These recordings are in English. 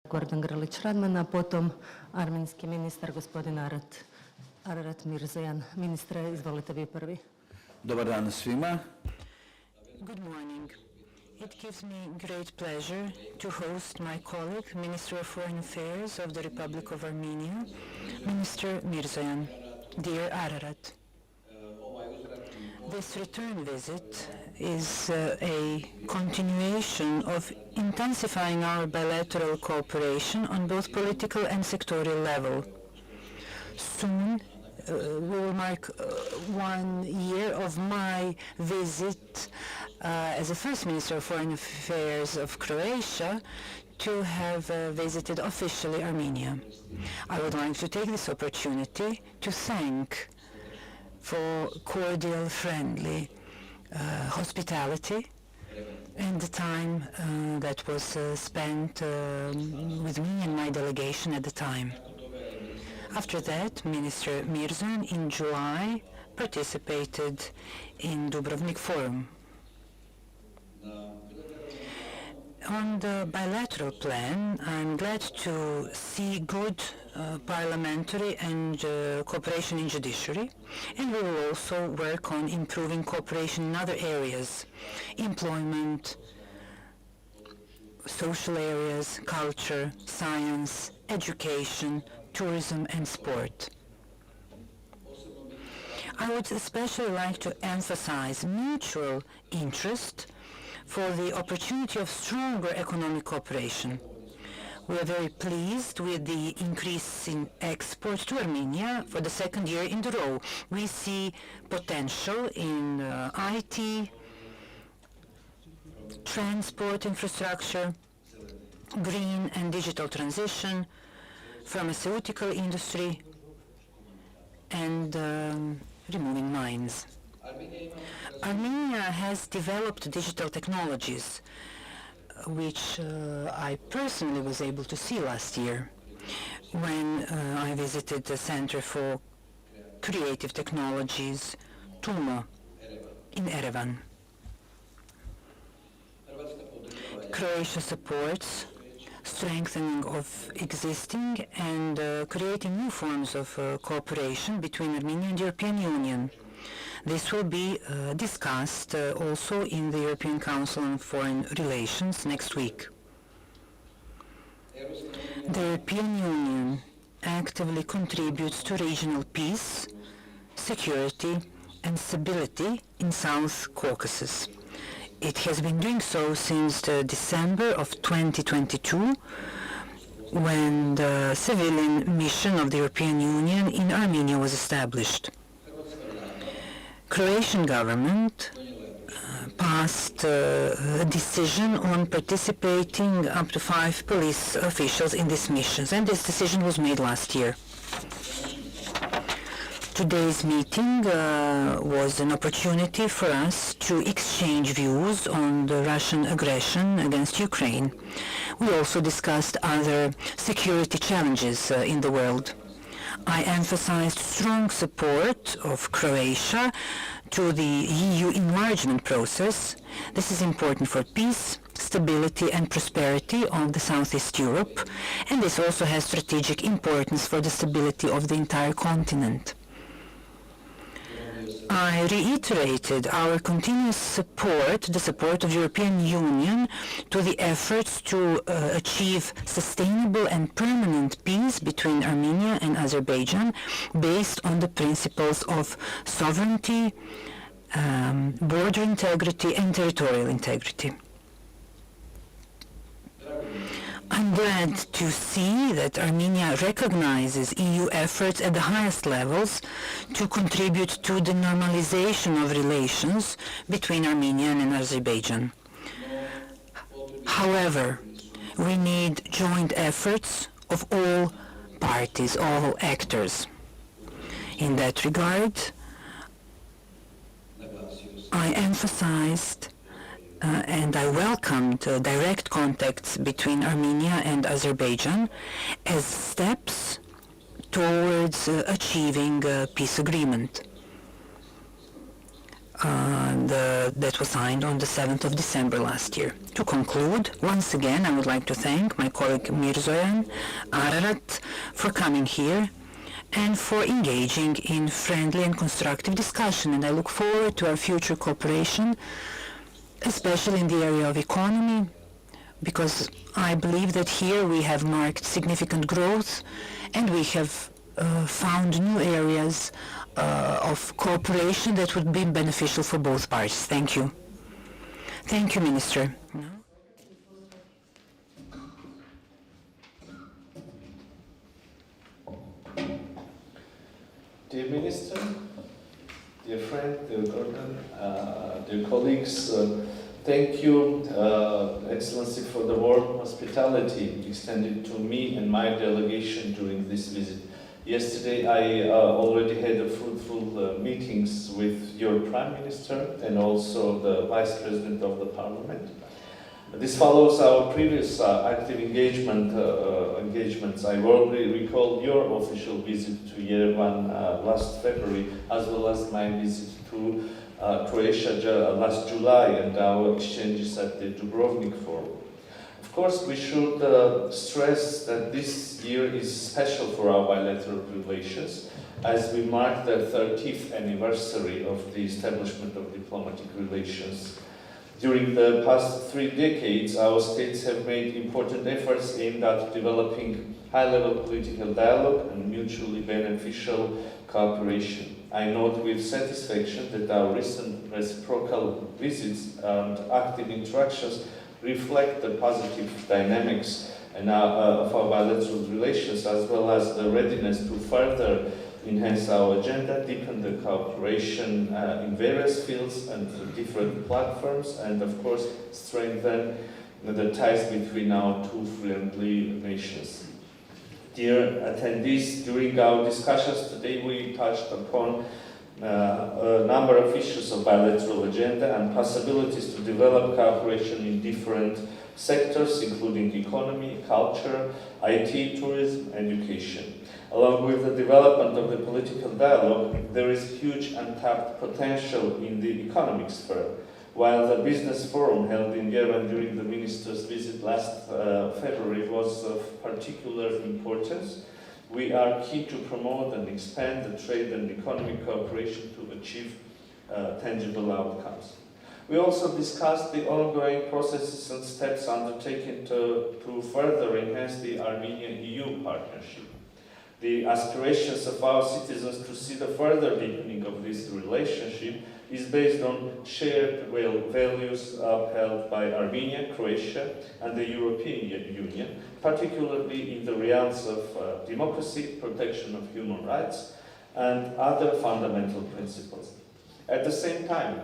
Гордон Гралич Радман, а потом армянский министр господин Арарат Мирзоян. Министре, изволите ви први. Dobar dan svima. Good morning. It gives me great pleasure to host my colleague, Minister of Foreign Affairs of the Republic of Armenia, Minister Mիրզոյան. Dear Ararat, this return visit is a continuation of intensifying our bilateral cooperation on both political and sectorial level. Soon, we will mark 1 year of my visit as the first Minister of Foreign Affairs of Croatia to have visited officially Armenia. I would like to take this opportunity to thank for cordial, friendly hospitality and the time that was spent with me and my delegation at the time. After that, Minister Mիրզոյան in July participated in Dubrovnik Forum. On the bilateral plan, I'm glad to see good parliamentary and cooperation in judiciary, and we will also work on improving cooperation in other areas: employment, social areas, culture, science, education, tourism and sport. I would especially like to emphasize mutual interest for the opportunity of stronger economic cooperation. We are very pleased with the increase in exports to Armenia for the second year in a row. We see potential in IT, transport infrastructure, green and digital transition, pharmaceutical industry, and removing mines. Armenia has developed digital technologies, which I personally was able to see last year when I visited the Center for Creative Technologies, TUMA, in Erevan. Croatia supports strengthening of existing and creating new forms of cooperation between Armenia and the European Union. This will be discussed also in the European Council on Foreign Relations next week. The European Union actively contributes to regional peace, security, and stability in South Caucasus. It has been doing so since December of 2022, when the civilian mission of the European Union in Armenia was established. Croatian government passed a decision on participating up to 5 police officials in these missions, and this decision was made last year. Today's meeting was an opportunity for us to exchange views on the Russian aggression against Ukraine. We also discussed other security challenges in the world. I emphasized strong support of Croatia to the EU enlargement process. This is important for peace, stability and prosperity of the Southeast Europe, and this also has strategic importance for the stability of the entire continent. I reiterated our continuous support, the support of the European Union, to the efforts to achieve sustainable and permanent peace between Armenia and Azerbaijan based on the principles of sovereignty, border integrity and territorial integrity. I'm glad to see that Armenia recognizes EU efforts at the highest levels to contribute to the normalization of relations between Armenia and Azerbaijan. However, we need joint efforts of all parties, all actors. In that regard, I emphasized and I welcomed direct contacts between Armenia and Azerbaijan as steps towards achieving a peace agreement. that was signed on the 7th of December last year. To conclude, once again, I would like to thank my colleague Mիրզոյան, Ararat, for coming here and for engaging in friendly and constructive discussion. And I look forward to our future cooperation, especially in the area of economy, because I believe that here we have marked significant growth and we have found new areas of cooperation that would be beneficial for both parties. Thank you. Thank you, Minister. Dear Minister, dear friend, dear Gordon, dear colleagues, thank you, Excellency, for the warm hospitality extended to me and my delegation during this visit. Yesterday I already had fruitful meetings with your Prime Minister and also the Vice President of the Parliament. This follows our previous active engagements. I warmly recall your official visit to Yerevan last February, as well as my visit to Croatia last July and our exchanges at the Dubrovnik Forum. Of course, we should stress that this year is special for our bilateral relations, as we mark the 30th anniversary of the establishment of diplomatic relations. During the past 3 decades, our states have made important efforts aimed at developing high-level political dialogue and mutually beneficial cooperation. I note with satisfaction that our recent reciprocal visits and active interactions reflect the positive dynamics of our bilateral relations, as well as the readiness to further enhance our agenda, deepen the cooperation in various fields and different platforms, and of course strengthen the ties between our two friendly nations. Dear attendees, during our discussions today we touched upon a number of issues of bilateral agenda and possibilities to develop cooperation in different sectors, including economy, culture, IT, tourism, education. Along with the development of the political dialogue, there is huge untapped potential in the economic sphere. While the business forum held in Yerevan during the minister's visit last February was of particular importance, we are keen to promote and expand the trade and economic cooperation to achieve tangible outcomes. We also discussed the ongoing processes and steps undertaken to further enhance the Armenia-EU partnership. The aspirations of our citizens to see the further deepening of this relationship is based on shared values upheld by Armenia, Croatia, and the European Union, particularly in the realms of democracy, protection of human rights, and other fundamental principles. At the same time,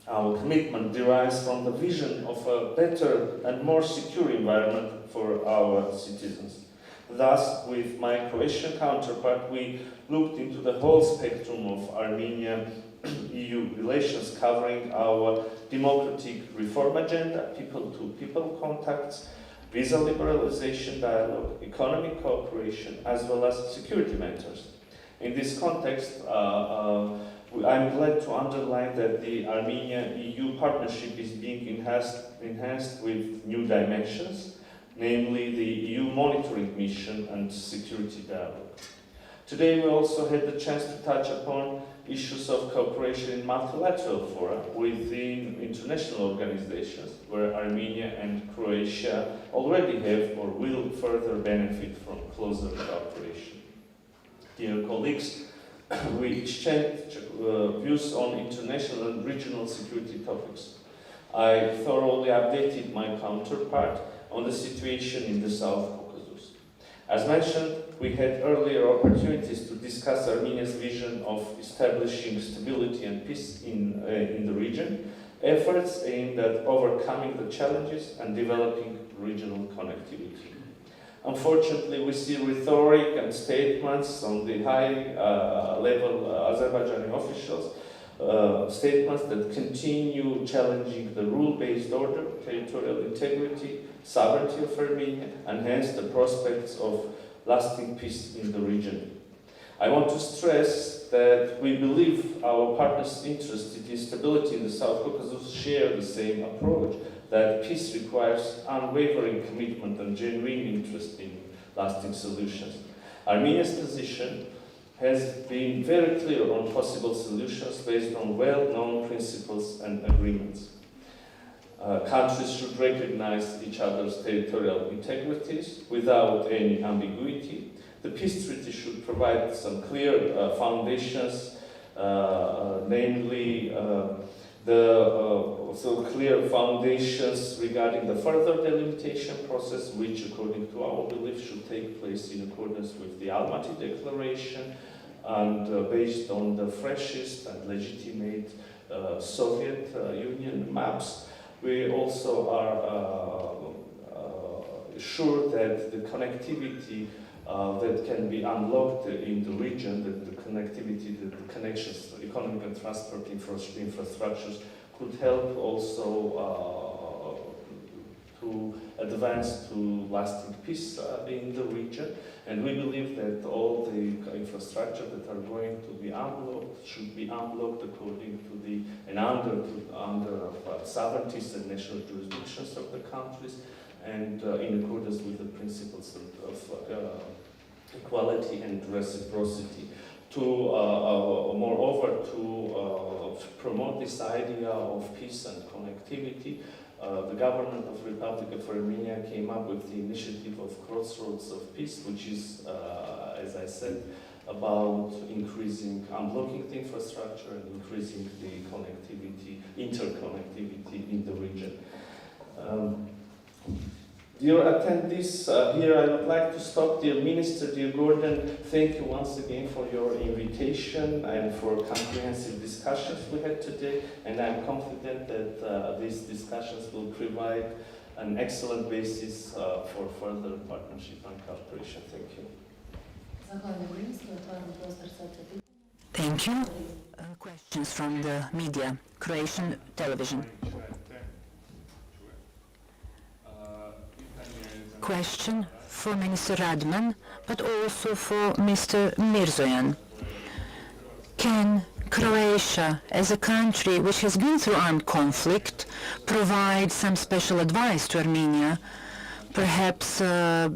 our commitment derives from the vision of a better and more secure environment for our citizens. Thus, with my Croatian counterpart, we looked into the whole spectrum of Armenia-EU relations, covering our democratic reform agenda, people-to-people contacts, visa liberalization dialogue, economic cooperation, as well as security matters. In this context, I'm glad to underline that the Armenia-EU partnership is being enhanced with new dimensions, namely the EU monitoring mission and security dialogue. Today we also had the chance to touch upon issues of cooperation in multilateral fora within international organizations, where Armenia and Croatia already have or will further benefit from closer cooperation. Dear colleagues, we exchanged views on international and regional security topics. I thoroughly updated my counterpart on the situation in the South Caucasus. As mentioned, we had earlier opportunities to discuss Armenia's vision of establishing stability and peace in the region, efforts aimed at overcoming the challenges and developing regional connectivity. Unfortunately, we see rhetoric and statements on the high-level Azerbaijani officials, statements that continue challenging the rule-based order, territorial integrity, sovereignty of Armenia, and hence the prospects of lasting peace in the region. I want to stress that we believe our partners interested in stability in the South Caucasus share the same approach, that peace requires unwavering commitment and genuine interest in lasting solutions. Armenia's position has been very clear on possible solutions based on well-known principles and agreements. Countries should recognize each other's territorial integrities without any ambiguity. The peace treaty should provide some clear foundations, namely clear foundations regarding the further delimitation process, which according to our belief should take place in accordance with the Almaty Declaration and based on the freshest and legitimate Soviet Union maps. We also are sure that the connectivity that can be unlocked in the region, that the connectivity, the connections, the economic and transport infrastructures could help also to advance to lasting peace in the region. And we believe that all the infrastructure that are going to be unlocked should be unlocked according to the and under sovereignties and national jurisdictions of the countries, and in accordance with the principles of equality and reciprocity. Moreover, to promote this idea of peace and connectivity, the government of the Republic of Armenia came up with the initiative of Crossroads of Peace, which is, as I said, about unblocking the infrastructure and increasing the interconnectivity in the region. Dear attendees, here I would like to stop. Dear Minister, dear Gordon, thank you once again for your invitation and for comprehensive discussions we had today. And I'm confident that these discussions will provide an excellent basis for further partnership and cooperation. Thank you. Thank you. Questions from the media, Croatian television. Question for Minister Radman, but also for Mr. Mիրzոյան. Can Croatia, as a country which has been through armed conflict, provide some special advice to Armenia, perhaps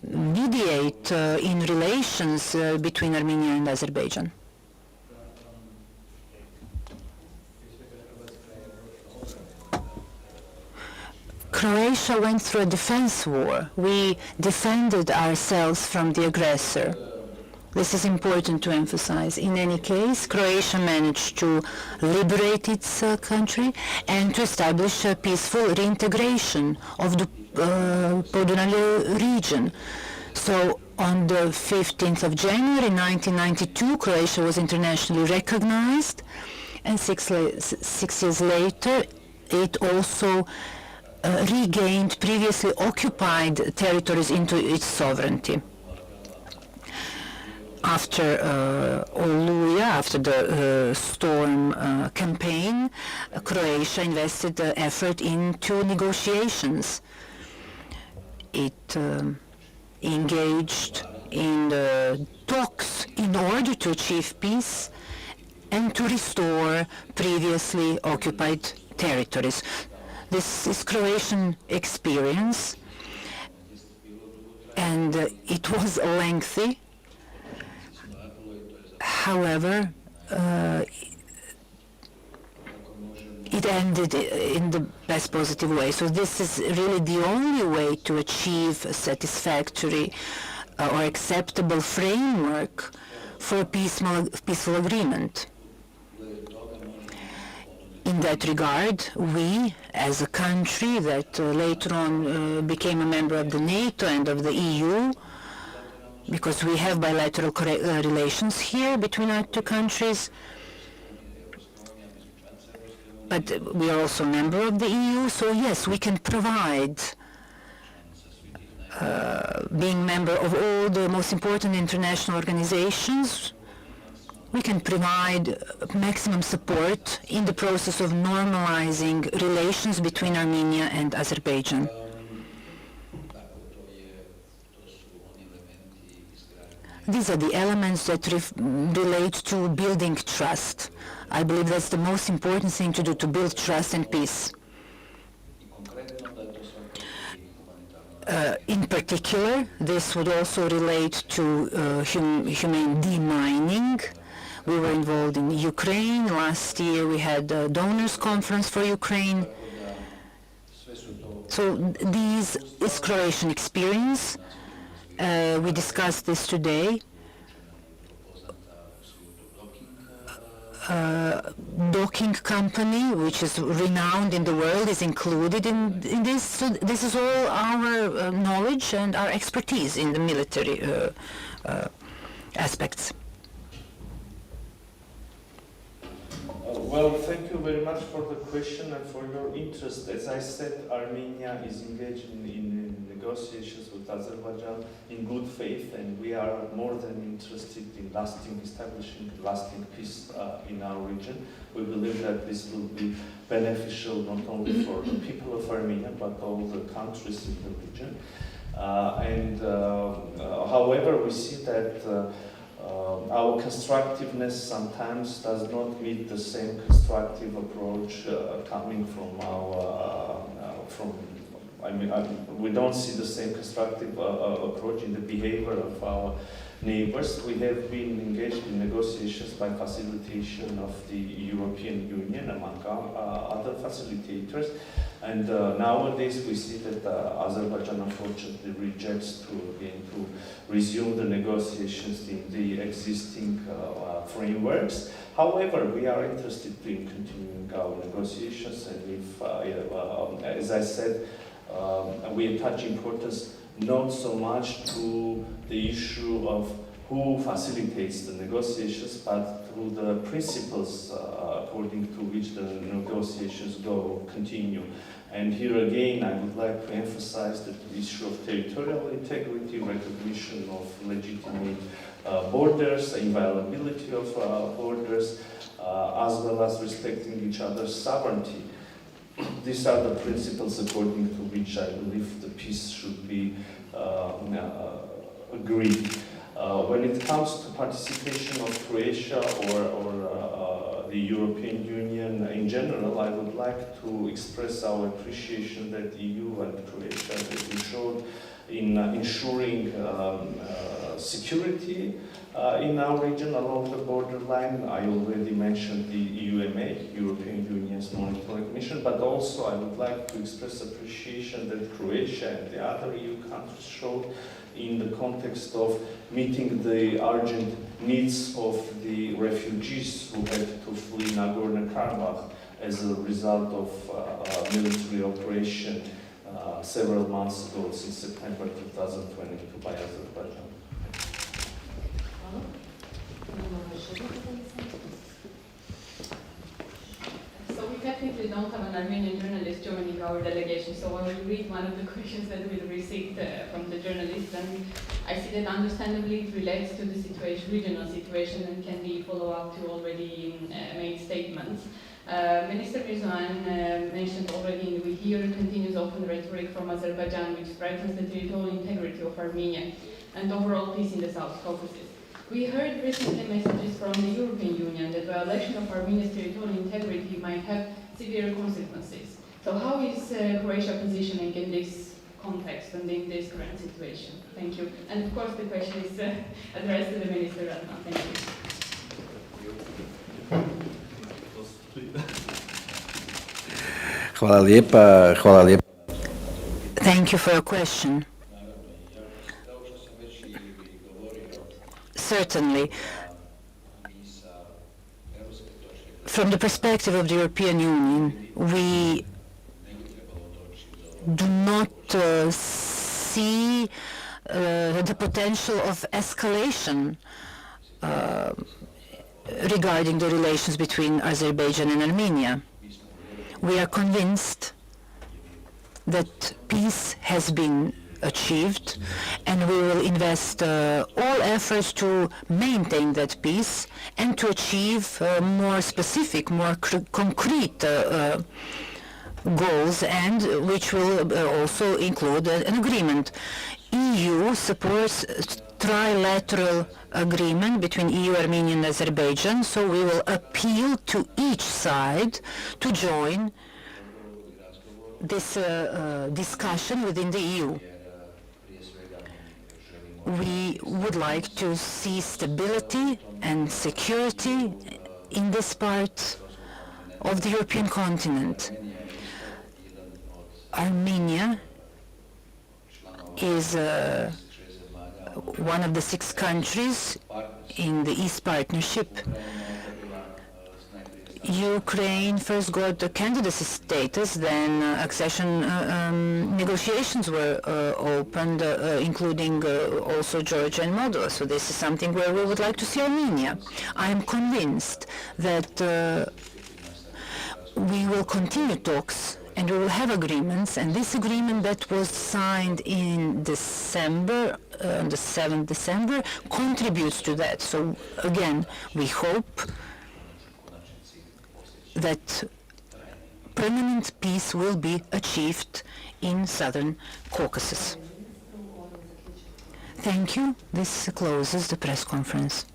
mediate in relations between Armenia and Azerbaijan? Croatia went through a defense war. We defended ourselves from the aggressor. This is important to emphasize. In any case, Croatia managed to liberate its country and to establish a peaceful reintegration of the Podunavlje region. So on the 15th of January 1992, Croatia was internationally recognized, and six years later, it also regained previously occupied territories into its sovereignty. After Oluya, after the storm campaign, Croatia invested effort into negotiations. It engaged in talks in order to achieve peace and to restore previously occupied territories. This is Croatian experience, and it was lengthy. However, it ended in the best positive way. So this is really the only way to achieve a satisfactory or acceptable framework for a peaceful agreement. In that regard, we, as a country that later on became a member of the NATO and of the EU, because we have bilateral relations here between our two countries, but we are also a member of the EU, so yes, we can provide, being member of all the most important international organizations, we can provide maximum support in the process of normalizing relations between Armenia and Azerbaijan. These are the elements that relate to building trust. I believe that's the most important thing to do, to build trust and peace. In particular, this would also relate to humane demining. We were involved in Ukraine. Last year we had a donors conference for Ukraine. So this is Croatian experience. We discussed this today. Docking company, which is renowned in the world, is included in this. So this is all our knowledge and our expertise in the military aspects. Well, thank you very much for the question and for your interest. As I said, Armenia is engaged in negotiations with Azerbaijan in good faith, and we are more than interested in establishing lasting peace in our region. We believe that this will be beneficial not only for the people of Armenia, but all the countries in the region. However, we see that our constructiveness sometimes does not meet the same constructive approach coming from we don't see the same constructive approach in the behavior of our neighbors. We have been engaged in negotiations by facilitation of the European Union among other facilitators. And nowadays we see that Azerbaijan unfortunately rejects to resume the negotiations in the existing frameworks. However, we are interested in continuing our negotiations, and if, as I said, we attach importance not so much to the issue of who facilitates the negotiations, but to the principles according to which the negotiations continue. And here again, I would like to emphasize that the issue of territorial integrity, recognition of legitimate borders, inviolability of borders, as well as respecting each other's sovereignty. These are the principles according to which I believe the peace should be agreed. When it comes to participation of Croatia or the European Union in general, I would like to express our appreciation that the EU and Croatia have showed in ensuring security in our region along the borderline. I already mentioned the EUMA, European Union's Monitoring Mission, but also I would like to express appreciation that Croatia and the other EU countries showed in the context of meeting the urgent needs of the refugees who had to flee Nagorno-Karabakh as a result of a military operation several months ago, since September 2022 by Azerbaijan. So we technically don't have an Armenian journalist joining our delegation, so I will read one of the questions that we received from the journalist, and I see that understandably it relates to the regional situation and can be follow-up to already made statements. Minister Mիրզոյան mentioned already, we hear continuous open rhetoric from Azerbaijan which threatens the territorial integrity of Armenia and overall peace in the South Caucasus. We heard recently messages from the European Union that violation of Armenia's territorial integrity might have severe consequences. So how is Croatia positioning in this context and in this current situation? Thank you. And of course the question is addressed to the Minister Radman. Thank you. Hvala lijepa. Thank you for your question. Certainly, from the perspective of the European Union, we do not see the potential of escalation regarding the relations between Azerbaijan and Armenia. We are convinced that peace has been achieved, and we will invest all efforts to maintain that peace and to achieve more specific, more concrete goals, and which will also include an agreement. EU supports trilateral agreement between EU, Armenia and Azerbaijan, so we will appeal to each side to join this discussion within the EU. We would like to see stability and security in this part of the European continent. Armenia is one of the 6 countries in the East Partnership. Ukraine first got the candidacy status, then accession negotiations were opened, including also Georgia and Moldova. So this is something where we would like to see Armenia. I am convinced that we will continue talks and we will have agreements, and this agreement that was signed in December, on the 7th December, contributes to that. So again, we hope that permanent peace will be achieved in Southern Caucasus. Thank you. This closes the press conference.